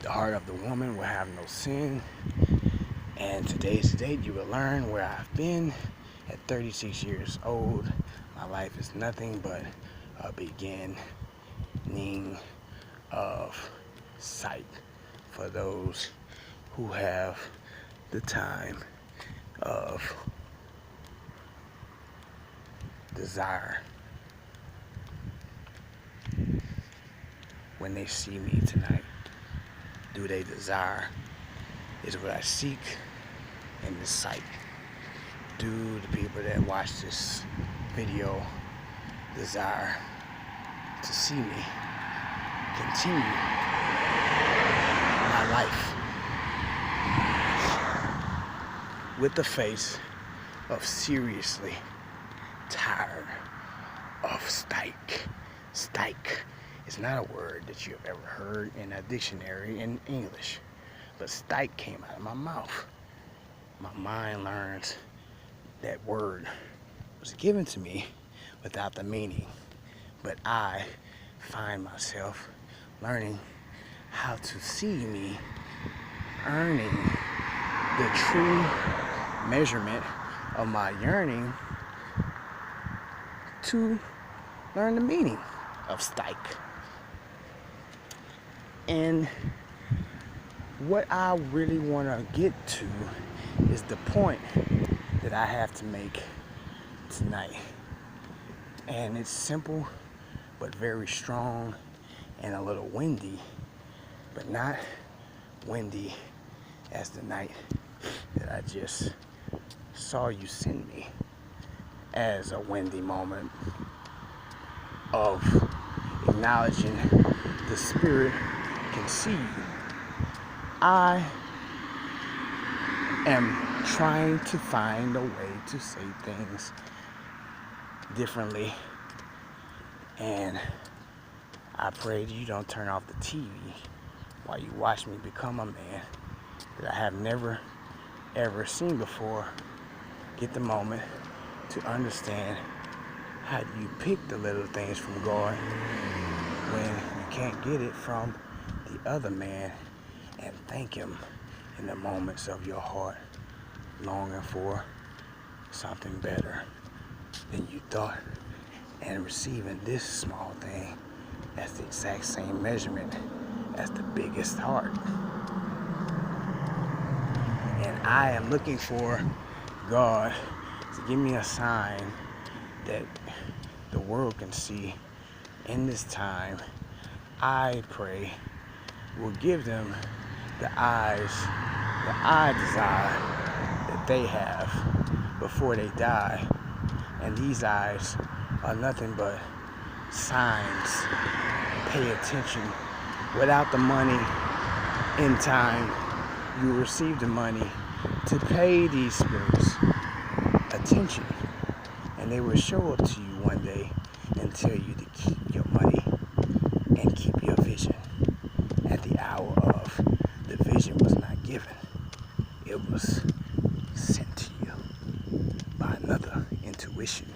The heart of the woman will have no sin. And today's the date you will learn where I've been at 36 years old. My life is nothing but a beginning of sight for those who have the time of desire. When they see me tonight, do they desire? Is what I seek in the sight. Do the people that watch this video desire to see me continue my life with the face of seriously tired of Stike? Stike is not a word that you have ever heard in a dictionary in English, but Stike came out of my mouth. My mind learns that word was given to me without the meaning, but I find myself learning how to see me earning the true measurement of my yearning to learn the meaning of Stike. And what I really want to get to is the point that I have to make tonight. And it's simple, but very strong and a little windy, but not windy as the night that I just saw you send me, as a windy moment of acknowledging the spirit can see you. I am trying to find a way to say things differently, and I pray that you don't turn off the TV while you watch me become a man that I have never ever seen before. Get the moment to understand how you pick the little things from God when you can't get it from the other man, and thank him in the moments of your heart longing for something better than you thought, and receiving this small thing as the exact same measurement as the biggest heart. And I am looking for God to give me a sign that the world can see in this time. I pray will give them the eyes that I desire that they have before they die. And these eyes are nothing but signs. Pay attention. Without the money, in time, you will receive the money to pay these spirits attention. And they will show up to you one day and tell you to keep your money and keep your vision. At the hour of, the vision was not given. It was sent to you by another intuition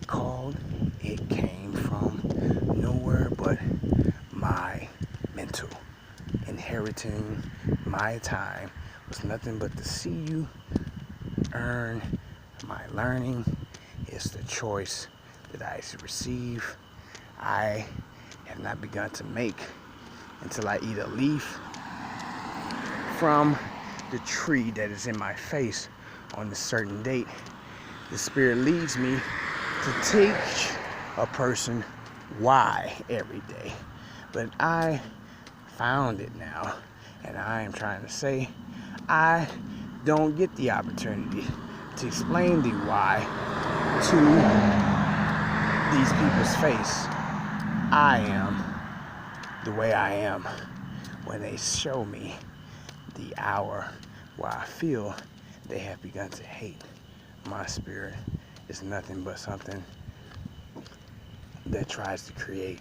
called. It came from nowhere but my mental. Inheriting my time was nothing but to see you earn my learning. Is the choice that I receive. I have not begun to make until I eat a leaf from the tree that is in my face on a certain date. The spirit leads me to teach a person why every day. But I found it now, and I am trying to say I don't get the opportunity to explain the why to these people's face. I am the way I am when they show me the hour where I feel they have begun to hate. My spirit is nothing but something that tries to create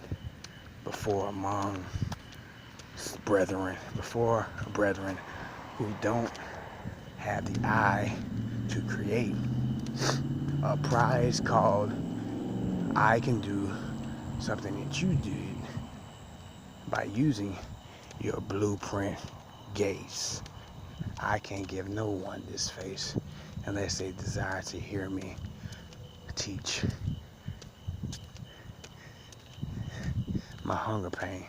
before brethren who don't have the eye to create. A prize called I can do something that you did by using your blueprint gaze. I can't give no one this face unless they desire to hear me teach. My hunger pain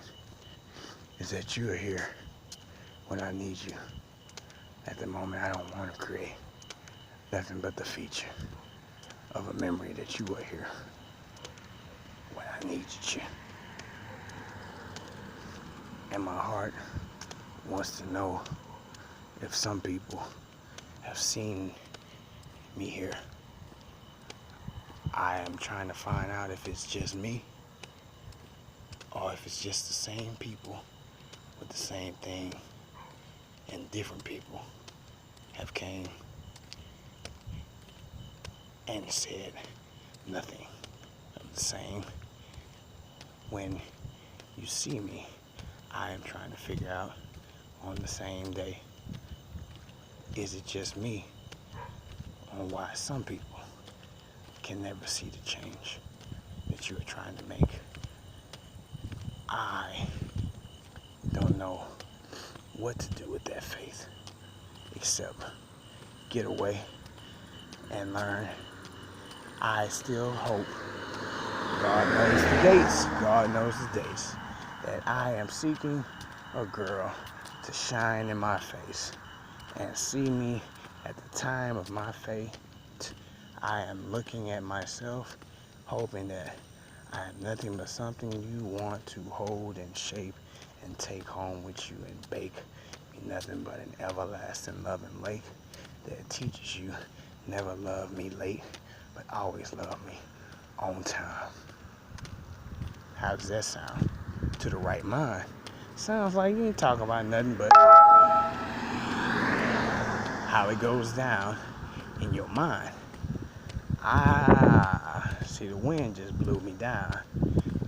is that you are here when I need you. At the moment, I don't want to create nothing but the feature of a memory that you were here when I needed you. And my heart wants to know if some people have seen me here. I am trying to find out if it's just me or if it's just the same people with the same thing, and different people have came and said nothing of the same. When you see me, I am trying to figure out on the same day, is it just me on why some people can never see the change that you are trying to make? I don't know what to do with that faith except get away and learn. I still hope, God knows the dates, God knows the days, that I am seeking a girl to shine in my face and see me at the time of my fate. I am looking at myself, hoping that I am nothing but something you want to hold and shape and take home with you and bake. Be nothing but an everlasting loving lake that teaches you never love me late, but always love me on time. How does that sound? To the right mind, sounds like you ain't talking about nothing but how it goes down in your mind. See, the wind just blew me down.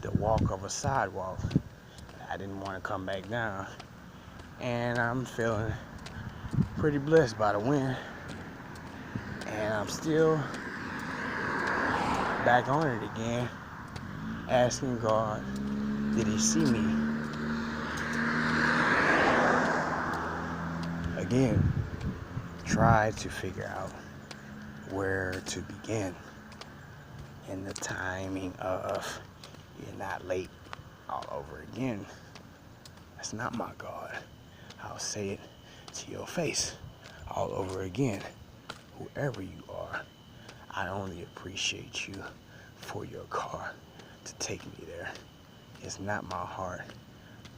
The walk of a sidewalk. I didn't want to come back down. And I'm feeling pretty blessed by the wind. And I'm still back on it again, asking God, did he see me? Again, try to figure out where to begin in the timing of you're not late all over again. That's not my God. I'll say it to your face all over again. Whoever you are, I only appreciate you for your car to take me there. It's not my heart.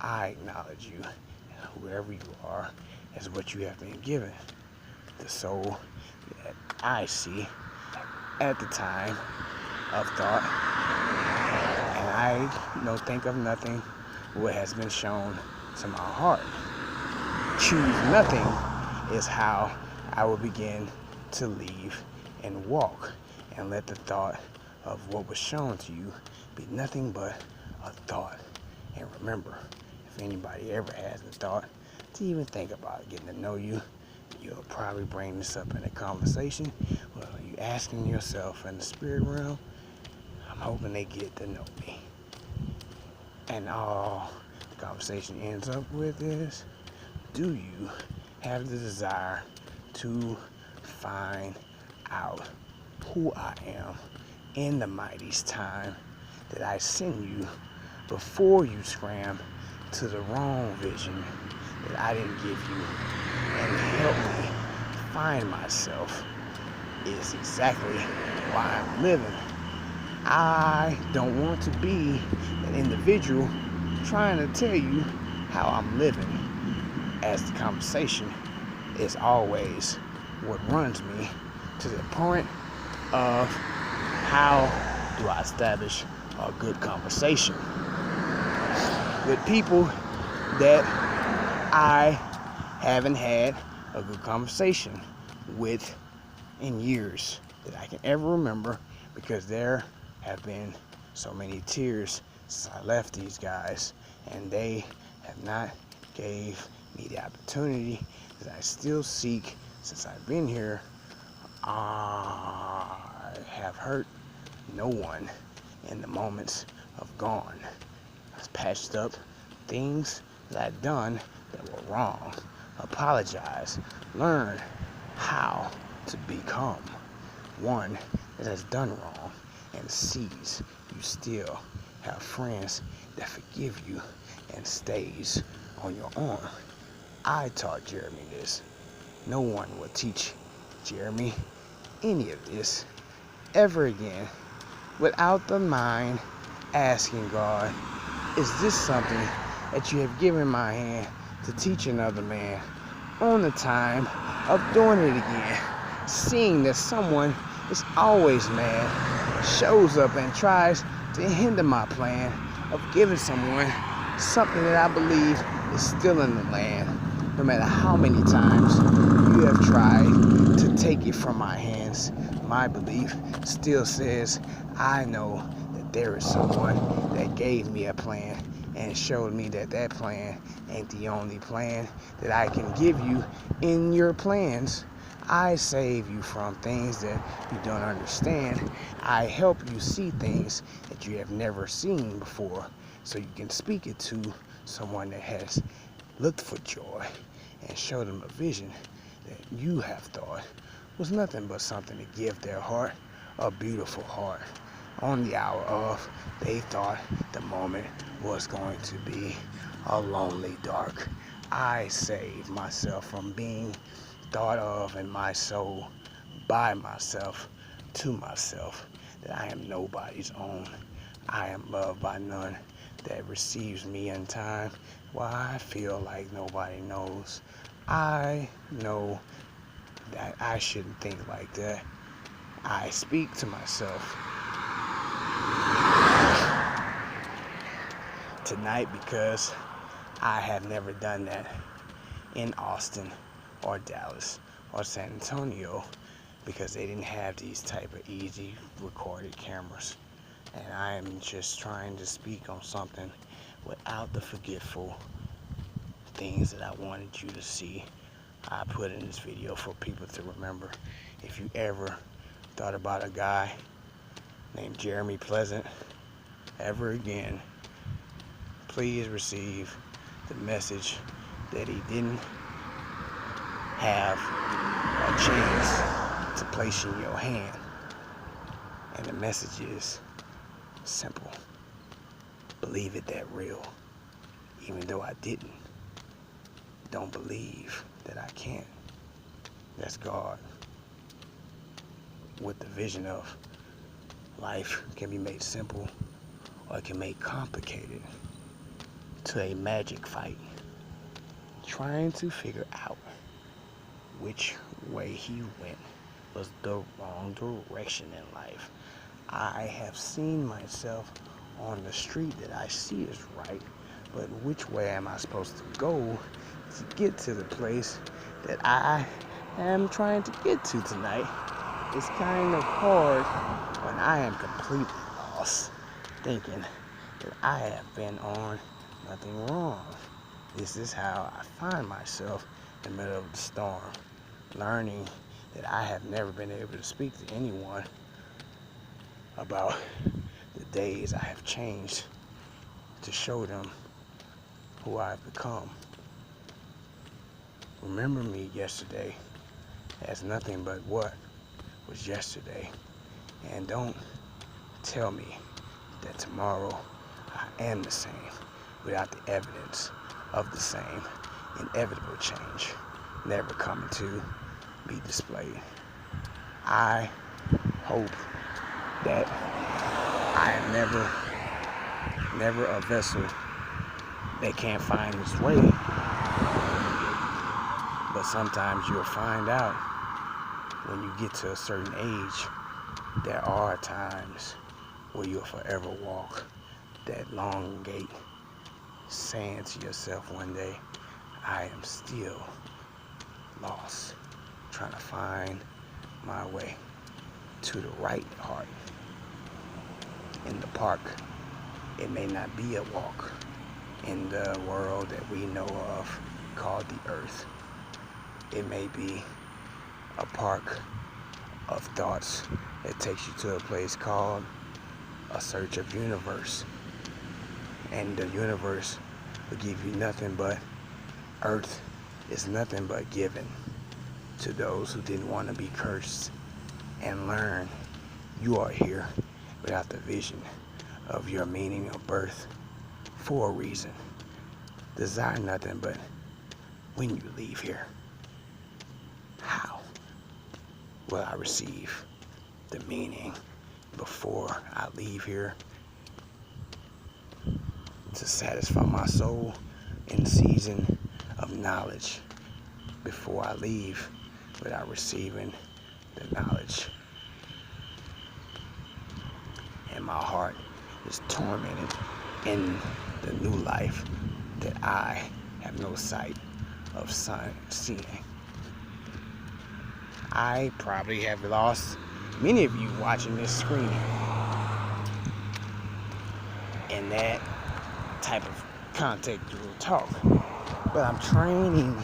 I acknowledge you, and whoever you are, is what you have been given. The soul that I see at the time of thought, and I think of nothing what has been shown to my heart. Choose nothing is how I will begin to leave and walk, and let the thought of what was shown to you be nothing but a thought. And remember, if anybody ever has the thought to even think about getting to know you, you'll probably bring this up in a conversation. Well, you asking yourself in the spirit realm, I'm hoping they get to know me. And all the conversation ends up with is, do you have the desire to find out who I am in the mightiest time that I send you before you scram to the wrong vision that I didn't give you, and help me find myself is exactly why I'm living. I don't want to be an individual trying to tell you how I'm living, as the conversation is always what runs me to the point of how do I establish a good conversation with people that I haven't had a good conversation with in years that I can ever remember, because there have been so many tears since I left these guys, and they have not gave me the opportunity that I still seek since I've been here. I have hurt no one in the moments of gone. I've patched up things that I've done that were wrong. Apologize. Learn how to become one that has done wrong and sees you still have friends that forgive you and stays on your arm. I taught Jeremy this. No one will teach Jeremy any of this ever again without the mind asking God, is this something that you have given my hand to teach another man on the time of doing it again? Seeing that someone is always mad, shows up and tries to hinder my plan of giving someone something that I believe is still in the land. No matter how many times you have tried to take it from my hands, my belief still says, I know that there is someone that gave me a plan and showed me that that plan ain't the only plan that I can give you in your plans. I save you from things that you don't understand. I help you see things that you have never seen before, so you can speak it to someone that has looked for joy and show them a vision that you have thought was nothing but something to give their heart a beautiful heart. On the hour of, they thought the moment was going to be a lonely dark. I saved myself from being thought of in my soul by myself to myself, that I am nobody's own. I am loved by none that receives me in time. Why I feel like nobody knows. I know that I shouldn't think like that. I speak to myself tonight because I have never done that in Austin or Dallas or San Antonio, because they didn't have these type of easy recorded cameras. And I am just trying to speak on something without the forgetful things that I wanted you to see. I put in this video for people to remember. If you ever thought about a guy named Jeremy Pleasant ever again, please receive the message that he didn't have a chance to place in your hand. And the message is simple. Believe it that real. Even though I didn't. Don't believe that I can't. That's God. With the vision of life can be made simple or it can be made complicated to a magic fight. Trying to figure out which way he went was the wrong direction in life. I have seen myself on the street that I see is right, but which way am I supposed to go to get to the place that I am trying to get to tonight? It's kind of hard when I am completely lost, thinking that I have been on nothing wrong. This is how I find myself in the middle of the storm, learning that I have never been able to speak to anyone about the days I have changed to show them who I've become. Remember me yesterday as nothing but what was yesterday, and don't tell me that tomorrow I am the same without the evidence of the same inevitable change never coming to be displayed. I hope that I am never a vessel that can't find its way. But sometimes you'll find out when you get to a certain age, there are times where you'll forever walk that long gait, saying to yourself one day, I am still lost, trying to find my way to the right heart. In the park, it may not be a walk in the world that we know of called the earth. It may be a park of thoughts that takes you to a place called a search of universe. And the universe will give you nothing but earth is nothing but given to those who didn't want to be cursed and learn you are here without the vision of your meaning of birth for a reason. Desire nothing but when you leave here, how will I receive the meaning before I leave here to satisfy my soul in season of knowledge before I leave without receiving the knowledge. And my heart is tormented in the new life that I have no sight of seeing. I probably have lost many of you watching this screen in that type of contact you will talk. But I'm training